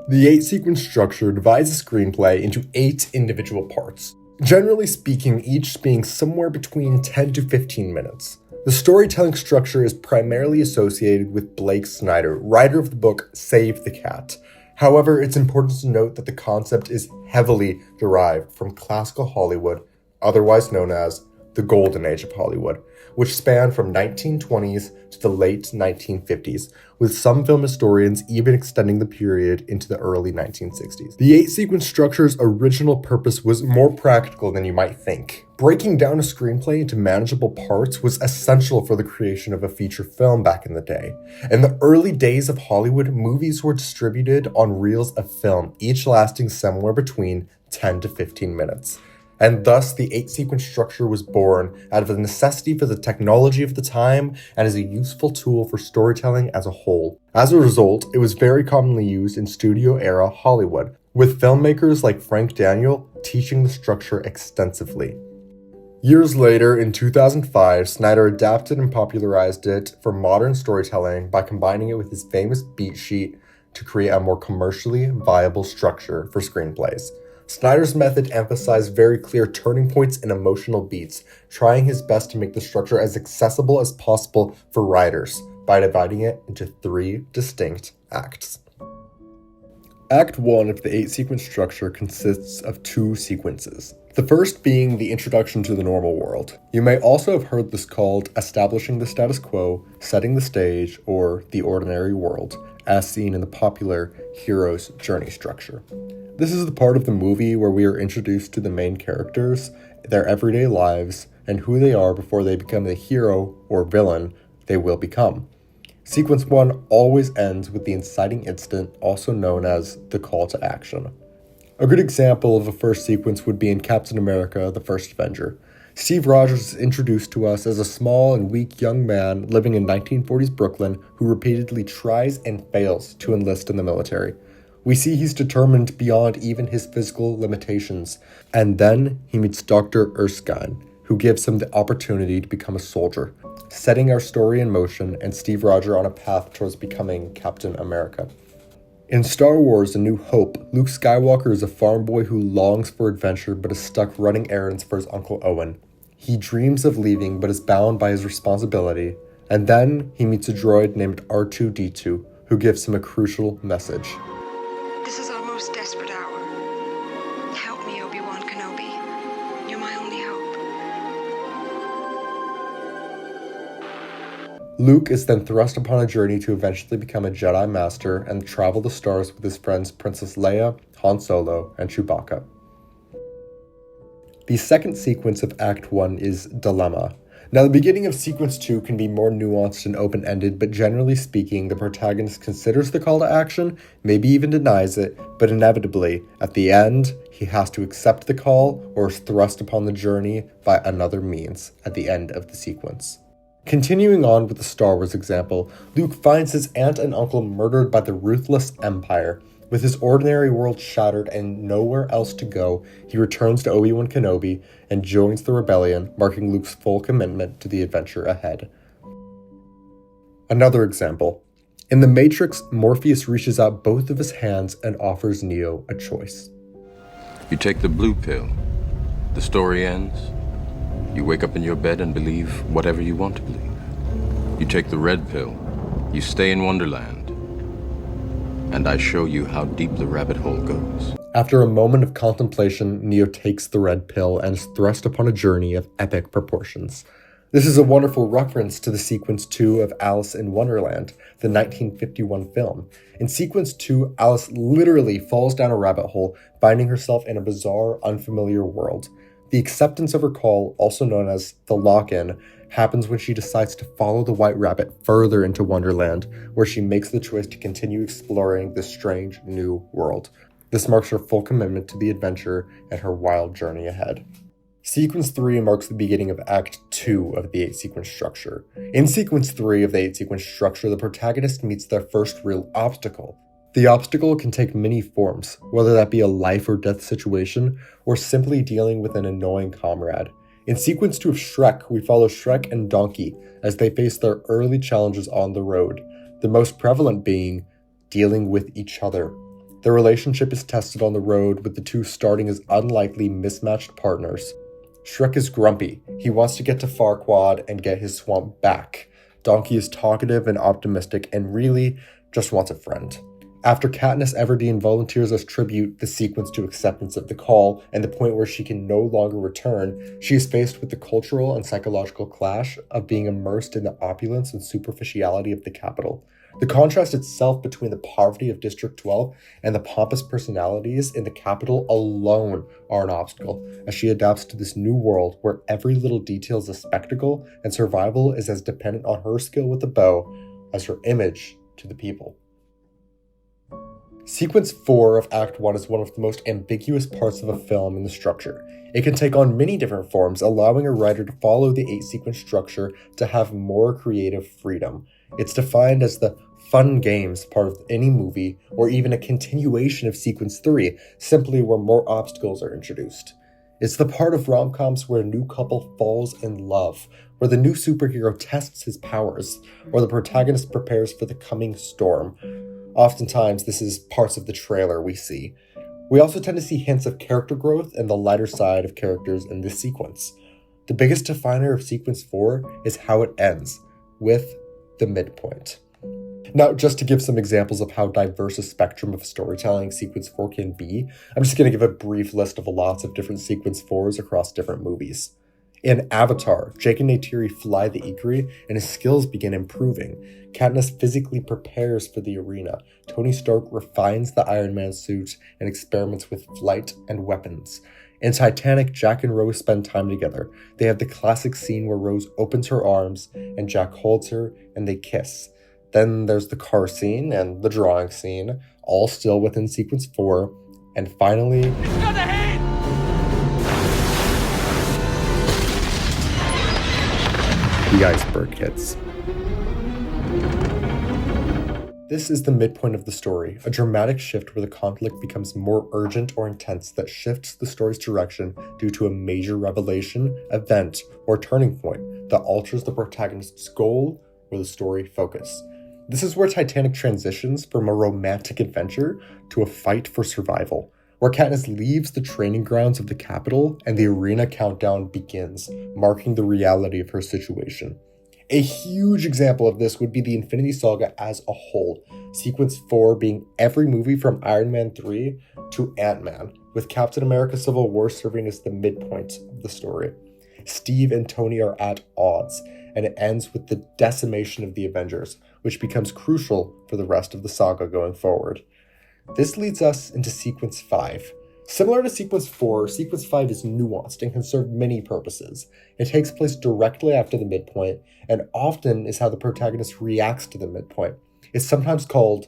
The 8-sequence structure divides a screenplay into 8 individual parts, generally speaking, each being somewhere between 10 to 15 minutes. The storytelling structure is primarily associated with Blake Snyder, writer of the book Save the Cat. However, it's important to note that the concept is heavily derived from classical Hollywood, otherwise known as the Golden Age of Hollywood, which spanned from 1920s to the late 1950s, with some film historians even extending the period into the early 1960s. The 8-sequence structure's original purpose was more practical than you might think. Breaking down a screenplay into manageable parts was essential for the creation of a feature film back in the day. In the early days of Hollywood, movies were distributed on reels of film, each lasting somewhere between 10 to 15 minutes. And thus, the 8-sequence structure was born out of the necessity for the technology of the time and as a useful tool for storytelling as a whole. As a result, it was very commonly used in studio-era Hollywood, with filmmakers like Frank Daniel teaching the structure extensively. Years later, in 2005, Snyder adapted and popularized it for modern storytelling by combining it with his famous beat sheet to create a more commercially viable structure for screenplays. Snyder's method emphasized very clear turning points and emotional beats, trying his best to make the structure as accessible as possible for writers by dividing it into 3 distinct acts. Act 1 of the 8-sequence structure consists of 2 sequences. The first being the introduction to the normal world. You may also have heard this called establishing the status quo, setting the stage, or the ordinary world, as seen in the popular hero's journey structure. This is the part of the movie where we are introduced to the main characters, their everyday lives, and who they are before they become the hero or villain they will become. Sequence 1 always ends with the inciting incident, also known as the call to action. A good example of a first sequence would be in Captain America: The First Avenger. Steve Rogers is introduced to us as a small and weak young man living in 1940s Brooklyn who repeatedly tries and fails to enlist in the military. We see he's determined beyond even his physical limitations, and then he meets Dr. Erskine, who gives him the opportunity to become a soldier, setting our story in motion and Steve Rogers on a path towards becoming Captain America. In Star Wars: A New Hope, Luke Skywalker is a farm boy who longs for adventure but is stuck running errands for his Uncle Owen. He dreams of leaving but is bound by his responsibility, and then he meets a droid named R2-D2 who gives him a crucial message. This is our most desperate hour. Help me, Obi-Wan Kenobi. You're my only hope. Luke is then thrust upon a journey to eventually become a Jedi Master and travel the stars with his friends Princess Leia, Han Solo, and Chewbacca. The second sequence of Act 1 is Dilemma. Now, the beginning of Sequence 2 can be more nuanced and open-ended, but generally speaking, the protagonist considers the call to action, maybe even denies it, but inevitably, at the end, he has to accept the call or is thrust upon the journey by another means at the end of the sequence. Continuing on with the Star Wars example, Luke finds his aunt and uncle murdered by the ruthless Empire. With his ordinary world shattered and nowhere else to go, he returns to Obi-Wan Kenobi and joins the rebellion, marking Luke's full commitment to the adventure ahead. Another example. In The Matrix, Morpheus reaches out both of his hands and offers Neo a choice. You take the blue pill, the story ends. You wake up in your bed and believe whatever you want to believe. You take the red pill, you stay in Wonderland, and I show you how deep the rabbit hole goes. After a moment of contemplation, Neo takes the red pill and is thrust upon a journey of epic proportions. This is a wonderful reference to the Sequence 2 of Alice in Wonderland, the 1951 film. In Sequence 2, Alice literally falls down a rabbit hole, finding herself in a bizarre, unfamiliar world. The acceptance of her call, also known as the lock-in, happens when she decides to follow the White Rabbit further into Wonderland, where she makes the choice to continue exploring this strange new world. This marks her full commitment to the adventure and her wild journey ahead. Sequence 3 marks the beginning of Act 2 of the 8-sequence structure. In Sequence 3 of the 8-sequence structure, the protagonist meets their first real obstacle. The obstacle can take many forms, whether that be a life or death situation, or simply dealing with an annoying comrade. In Sequence 2 of Shrek, we follow Shrek and Donkey as they face their early challenges on the road, the most prevalent being dealing with each other. Their relationship is tested on the road, with the two starting as unlikely mismatched partners. Shrek is grumpy. He wants to get to Farquaad and get his swamp back. Donkey is talkative and optimistic and really just wants a friend. After Katniss Everdeen volunteers as tribute the sequence to acceptance of the call and the point where she can no longer return, she is faced with the cultural and psychological clash of being immersed in the opulence and superficiality of the capital. The contrast itself between the poverty of District 12 and the pompous personalities in the capital alone are an obstacle, as she adapts to this new world where every little detail is a spectacle and survival is as dependent on her skill with the bow as her image to the people. Sequence 4 of Act 1 is one of the most ambiguous parts of a film in the structure. It can take on many different forms, allowing a writer to follow the 8-sequence structure to have more creative freedom. It's defined as the fun games part of any movie, or even a continuation of Sequence 3, simply where more obstacles are introduced. It's the part of rom-coms where a new couple falls in love, where the new superhero tests his powers, or the protagonist prepares for the coming storm. Oftentimes, this is parts of the trailer we see. We also tend to see hints of character growth and the lighter side of characters in this sequence. The biggest definer of Sequence 4 is how it ends, with the midpoint. Now, just to give some examples of how diverse a spectrum of storytelling Sequence 4 can be, I'm just going to give a brief list of lots of different Sequence 4s across different movies. In Avatar, Jake and Neytiri fly the Ikari, and his skills begin improving. Katniss physically prepares for the arena. Tony Stark refines the Iron Man suit and experiments with flight and weapons. In Titanic, Jack and Rose spend time together. They have the classic scene where Rose opens her arms, and Jack holds her, and they kiss. Then there's the car scene and the drawing scene, all still within Sequence 4. And finally, the iceberg hits. This is the midpoint of the story, a dramatic shift where the conflict becomes more urgent or intense that shifts the story's direction due to a major revelation, event, or turning point that alters the protagonist's goal or the story focus. This is where Titanic transitions from a romantic adventure to a fight for survival, where Katniss leaves the training grounds of the capital and the arena countdown begins, marking the reality of her situation. A huge example of this would be the Infinity Saga as a whole, Sequence 4 being every movie from Iron Man 3 to Ant-Man, with Captain America Civil War serving as the midpoint of the story. Steve and Tony are at odds, and it ends with the decimation of the Avengers, which becomes crucial for the rest of the saga going forward. This leads us into Sequence 5. Similar to Sequence 4, Sequence 5 is nuanced and can serve many purposes. It takes place directly after the midpoint, and often is how the protagonist reacts to the midpoint. It's sometimes called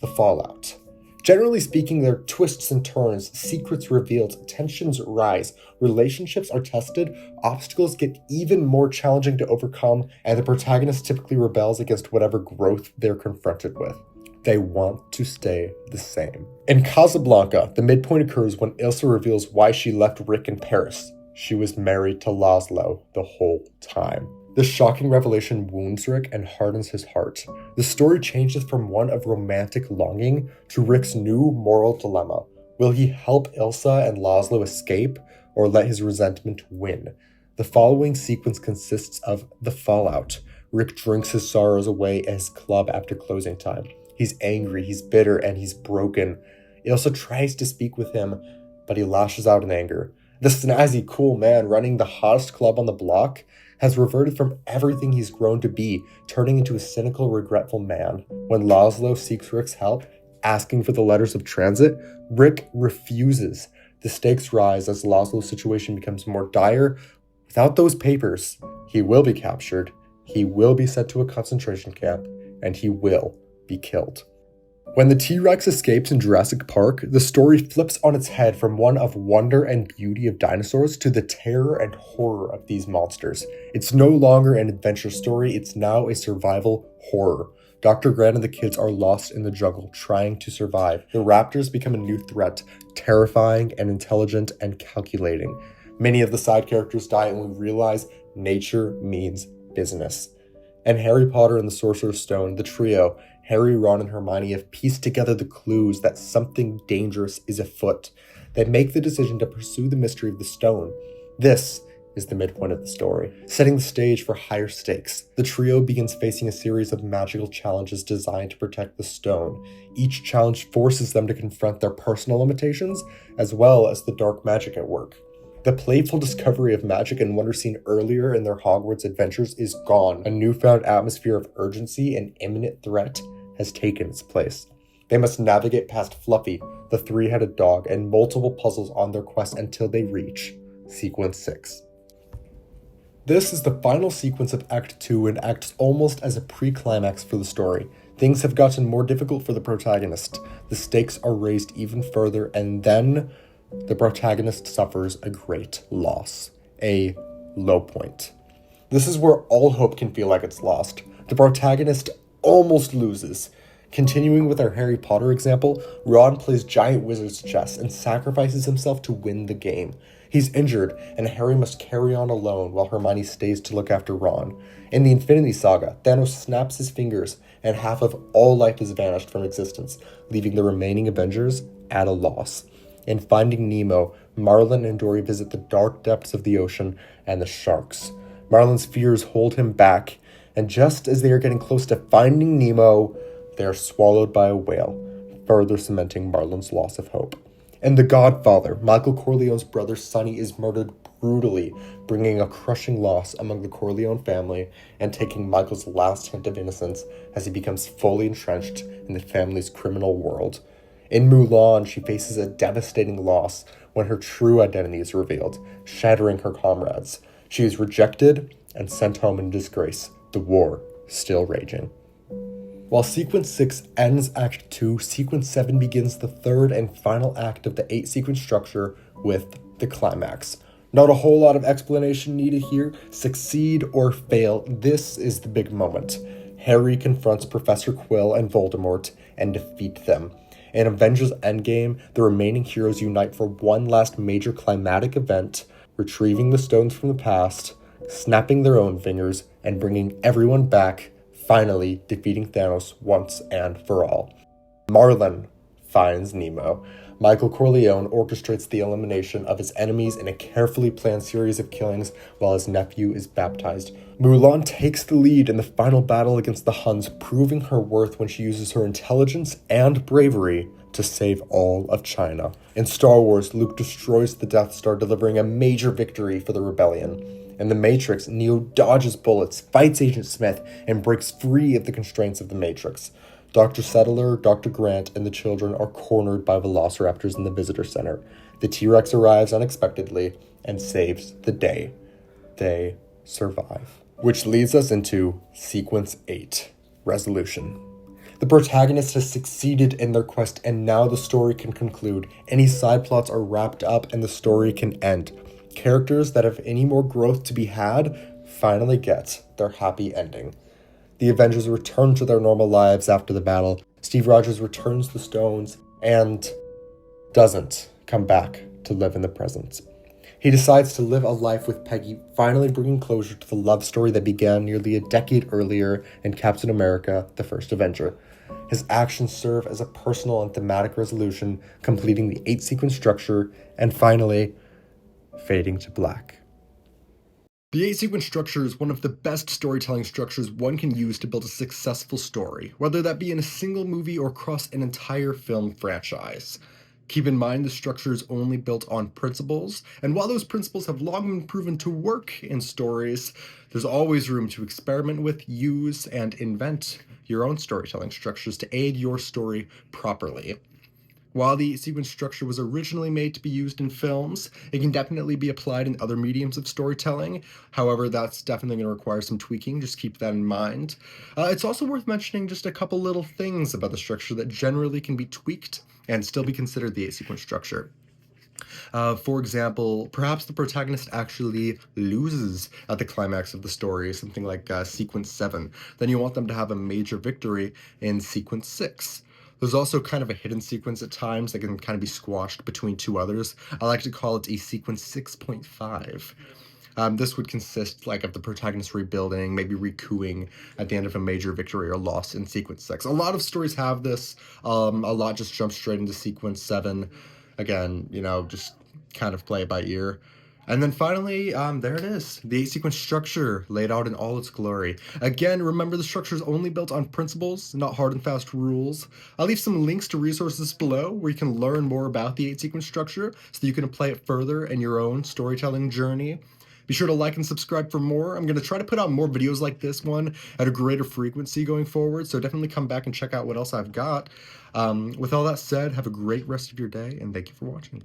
the fallout. Generally speaking, there are twists and turns, secrets revealed, tensions rise, relationships are tested, obstacles get even more challenging to overcome, and the protagonist typically rebels against whatever growth they're confronted with. They want to stay the same. In Casablanca, the midpoint occurs when Ilsa reveals why she left Rick in Paris. She was married to Laszlo the whole time. This shocking revelation wounds Rick and hardens his heart. The story changes from one of romantic longing to Rick's new moral dilemma. Will he help Ilsa and Laszlo escape, or let his resentment win? The following sequence consists of the fallout. Rick drinks his sorrows away at his club after closing time. He's angry, he's bitter, and he's broken. Ilsa tries to speak with him, but he lashes out in anger. The snazzy, cool man running the hottest club on the block has reverted from everything he's grown to be, turning into a cynical, regretful man. When Laszlo seeks Rick's help, asking for the letters of transit, Rick refuses. The stakes rise as Laszlo's situation becomes more dire. Without those papers, he will be captured, he will be sent to a concentration camp, and he will be killed. When the T-Rex escapes in Jurassic Park, the story flips on its head from one of wonder and beauty of dinosaurs to the terror and horror of these monsters. It's no longer an adventure story, it's now a survival horror. Dr. Grant and the kids are lost in the jungle, trying to survive. The raptors become a new threat, terrifying and intelligent and calculating. Many of the side characters die and we realize nature means business. And Harry Potter and the Sorcerer's Stone, the trio, Harry, Ron, and Hermione have pieced together the clues that something dangerous is afoot. They make the decision to pursue the mystery of the stone. This is the midpoint of the story, setting the stage for higher stakes. The trio begins facing a series of magical challenges designed to protect the stone. Each challenge forces them to confront their personal limitations, as well as the dark magic at work. The playful discovery of magic and wonder seen earlier in their Hogwarts adventures is gone. A newfound atmosphere of urgency and imminent threat has taken its place. They must navigate past Fluffy, the three-headed dog, and multiple puzzles on their quest until they reach Sequence 6. This is the final sequence of Act 2 and acts almost as a pre-climax for the story. Things have gotten more difficult for the protagonist. The stakes are raised even further, and then the protagonist suffers a great loss. A low point. This is where all hope can feel like it's lost. The protagonist almost loses. Continuing with our Harry Potter example, Ron plays giant wizard's chess and sacrifices himself to win the game. He's injured, and Harry must carry on alone while Hermione stays to look after Ron. In the Infinity Saga, Thanos snaps his fingers, and half of all life has vanished from existence, leaving the remaining Avengers at a loss. In Finding Nemo, Marlin and Dory visit the dark depths of the ocean and the sharks. Marlin's fears hold him back, and just as they are getting close to finding Nemo, they are swallowed by a whale, further cementing Marlin's loss of hope. In The Godfather, Michael Corleone's brother Sonny is murdered brutally, bringing a crushing loss among the Corleone family and taking Michael's last hint of innocence as he becomes fully entrenched in the family's criminal world. In Mulan, she faces a devastating loss when her true identity is revealed, shattering her comrades. She is rejected and sent home in disgrace, the war still raging. While Sequence 6 ends Act 2, Sequence 7 begins the third and final act of the 8-sequence structure with the climax. Not a whole lot of explanation needed here. Succeed or fail, this is the big moment. Harry confronts Professor Quill and Voldemort and defeat them. In Avengers Endgame, the remaining heroes unite for one last major climatic event, retrieving the stones from the past, snapping their own fingers, and bringing everyone back, finally defeating Thanos once and for all. Marlin finds Nemo. Michael Corleone orchestrates the elimination of his enemies in a carefully planned series of killings while his nephew is baptized. Mulan takes the lead in the final battle against the Huns, proving her worth when she uses her intelligence and bravery to save all of China. In Star Wars, Luke destroys the Death Star, delivering a major victory for the rebellion. In The Matrix, Neo dodges bullets, fights Agent Smith, and breaks free of the constraints of the Matrix. Dr. Settler, Dr. Grant, and the children are cornered by velociraptors in the visitor center. The T-Rex arrives unexpectedly and saves the day. They survive. Which leads us into Sequence 8, Resolution. The protagonist has succeeded in their quest, and now the story can conclude. Any side plots are wrapped up, and the story can end. Characters that have any more growth to be had finally get their happy ending. The Avengers return to their normal lives after the battle. Steve Rogers returns the stones and doesn't come back to live in the present. He decides to live a life with Peggy, finally bringing closure to the love story that began nearly a decade earlier in Captain America: The First Avenger. His actions serve as a personal and thematic resolution, completing the 8-sequence structure, and finally, fading to black. The 8-sequence structure is one of the best storytelling structures one can use to build a successful story, whether that be in a single movie or across an entire film franchise. Keep in mind the structure is only built on principles, and while those principles have long been proven to work in stories, there's always room to experiment with, use, and invent your own storytelling structures to aid your story properly. While the sequence structure was originally made to be used in films, it can definitely be applied in other mediums of storytelling. However, that's definitely going to require some tweaking. Just keep that in mind. It's also worth mentioning just a couple little things about the structure that generally can be tweaked and still be considered the 8-sequence structure. For example, perhaps the protagonist actually loses at the climax of the story, something like Sequence 7. Then you want them to have a major victory in Sequence 6. There's also kind of a hidden sequence at times that can kind of be squashed between two others. I like to call it a Sequence 6.5. This would consist like of the protagonist rebuilding, maybe recooing at the end of a major victory or loss in sequence 6. A lot of stories have this. A lot just jump straight into sequence 7. Again, just kind of play it by ear. And then finally, there it is, the 8-sequence structure laid out in all its glory. Again, remember the structure is only built on principles, not hard and fast rules. I'll leave some links to resources below where you can learn more about the 8-sequence structure so that you can apply it further in your own storytelling journey. Be sure to like and subscribe for more. I'm going to try to put out more videos like this one at a greater frequency going forward, so definitely come back and check out what else I've got. With all that said, have a great rest of your day, and thank you for watching.